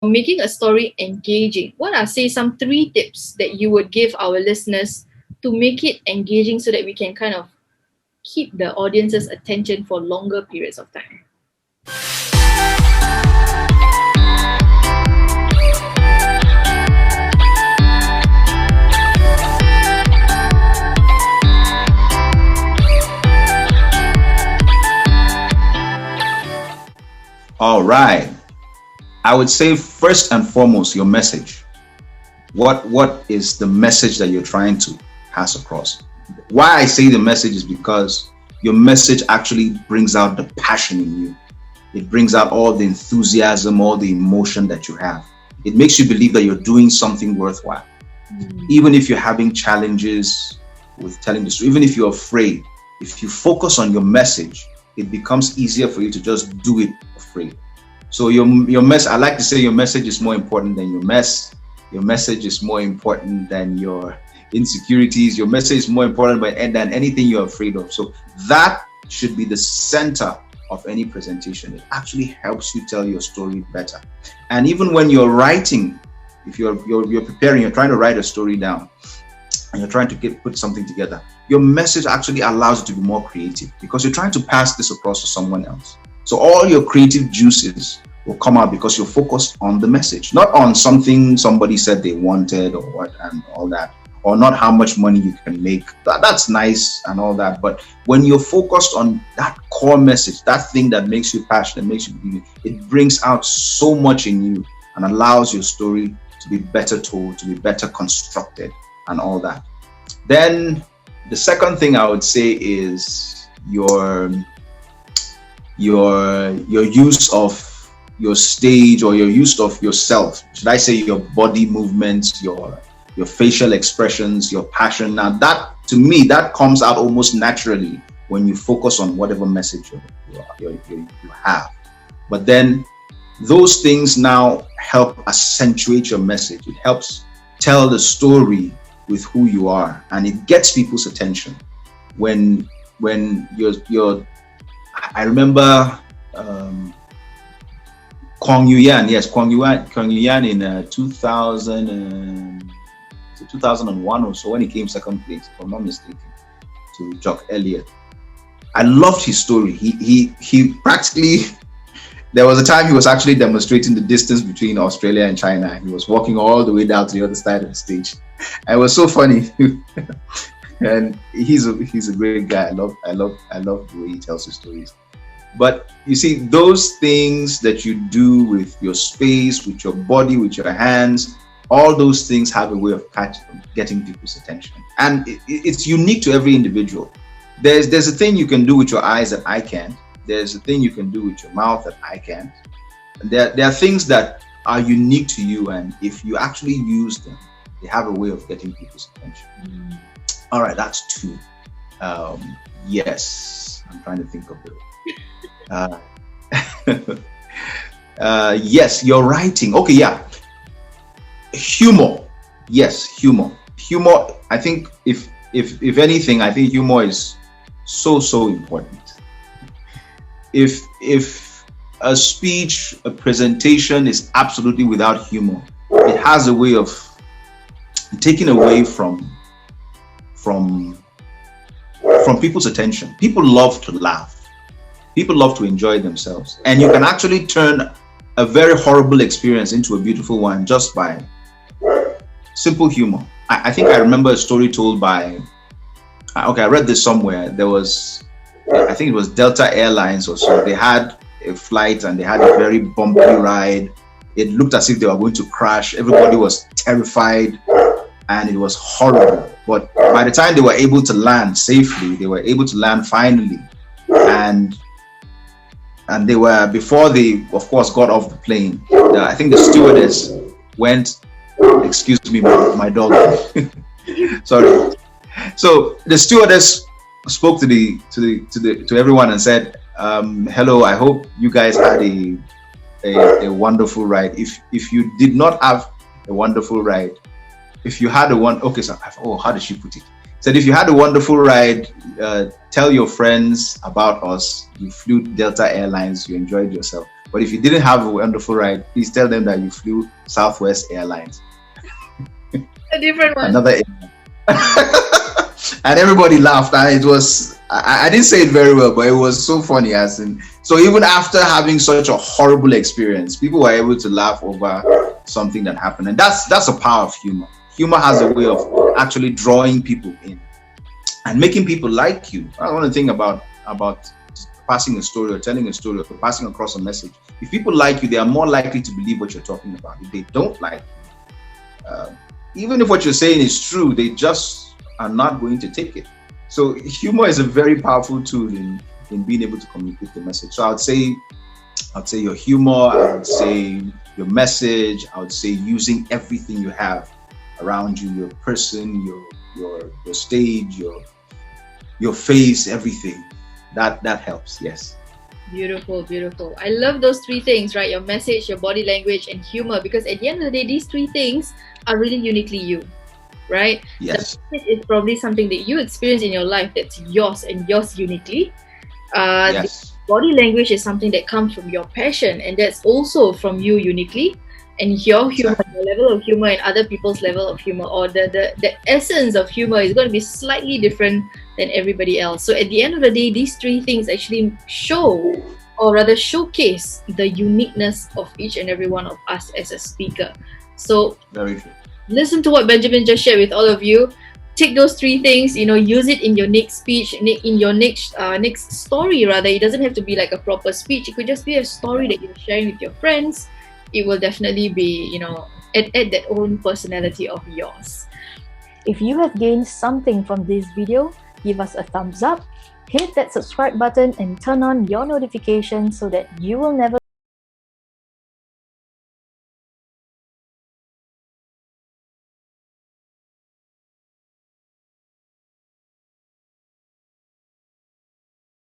making a story engaging, what are, say, some 3 tips that you would give our listeners to make it engaging so that we can kind of keep the audience's attention for longer periods of time? All right. I would say first and foremost, your message. What is the message that you're trying to pass across? Why I say the message is because your message actually brings out the passion in you. It brings out all the enthusiasm, all the emotion that you have. It makes you believe that you're doing something worthwhile. Even if you're having challenges with telling the story, even if you're afraid, if you focus on your message, it becomes easier for you to just do it afraid. So your I like to say your message is more important than your mess. Your message is more important than your insecurities. Your message is more important than anything you're afraid of. So that should be the center of any presentation. It actually helps you tell your story better. And even when you're writing, if you're preparing, you're trying to write a story down, and you're trying to put something together, your message actually allows you to be more creative because you're trying to pass this across to someone else. So all your creative juices will come out because you're focused on the message, not on something somebody said they wanted or what and all that, or not how much money you can make. That's nice and all that. But when you're focused on that core message, that thing that makes you passionate, makes you believe it brings out so much in you and allows your story to be better told, to be better constructed and all that. Then the second thing I would say is your use of your stage or your use of yourself. Should I say your body movements, your facial expressions, your passion. Now that, to me, that comes out almost naturally when you focus on whatever message you have. But then those things now help accentuate your message. It helps tell the story with who you are, and it gets people's attention. When you're I remember Kwang Yuyan in 2001 or so, when he came second place, if I'm not mistaken, to Jock Elliott. I loved his story. He practically, there was a time he was actually demonstrating the distance between Australia and China. He was walking all the way down to the other side of the stage. And it was so funny. And he's a great guy. I love the way he tells his stories. But you see, those things that you do with your space, with your body, with your hands, all those things have a way of getting people's attention. And it's unique to every individual. There's a thing you can do with your eyes that I can't. There's a thing you can do with your mouth that I can't. And there are things that are unique to you, and if you actually use them, they have a way of getting people's attention. All right, that's 2. Yes, I'm trying to think of it. Yes, your writing. Okay, yeah. Humor. Yes, humor. Humor. I think if anything, I think humor is so important. If a speech, a presentation is absolutely without humor, it has a way of taking away from people's attention. People love to laugh. People love to enjoy themselves. And you can actually turn a very horrible experience into a beautiful one just by simple humor. I think I remember a story told by, I read this somewhere. There was, I think it was Delta Airlines or so. They had a flight and they had a very bumpy ride. It looked as if they were going to crash. Everybody was terrified and it was horrible. But by the time they were able to land safely, they were able to land finally. And they were, before they, of course, got off the plane, I think the stewardess went, excuse me, my dog. Sorry. So the stewardess spoke to everyone and said, hello, I hope you guys had a wonderful ride. If you did not have a wonderful ride, if you had how did she put it? Said, if you had a wonderful ride, tell your friends about us. You flew Delta Airlines, you enjoyed yourself. But if you didn't have a wonderful ride, please tell them that you flew Southwest Airlines. A different one. Another airline. And everybody laughed. And it was, I didn't say it very well, but it was so funny. As in, so even after having such a horrible experience, people were able to laugh over something that happened. And that's the power of humor. Humor has a way of actually drawing people in and making people like you. I want to think about passing a story or telling a story or passing across a message. If people like you, they are more likely to believe what you're talking about. If they don't like you, even if what you're saying is true, they just are not going to take it. So humor is a very powerful tool in being able to communicate the message. So I'd say your humor, I would say your message, I would say using everything you have around you, your person, your stage, your face, everything. That helps. Yes. Beautiful, beautiful. I love those three things, right? Your message, your body language, and humor. Because at the end of the day, these three things are really uniquely you, right? Yes. The message is probably something that you experience in your life that's yours and yours uniquely. Yes. The body language is something that comes from your passion, and that's also from you uniquely. And your humor, the level of humor, and other people's level of humor, or the essence of humor is going to be slightly different than everybody else. So at the end of the day, these three things actually show, or rather showcase, the uniqueness of each and every one of us as a speaker. So very true. Listen to what Benjamin just shared with all of you. Take those three things, use it in your next speech, in your next story rather. It doesn't have to be like a proper speech. It could just be a story that you're sharing with your friends. It will definitely be, add that own personality of yours. If you have gained something from this video, give us a thumbs up, hit that subscribe button, and turn on your notifications so that you will never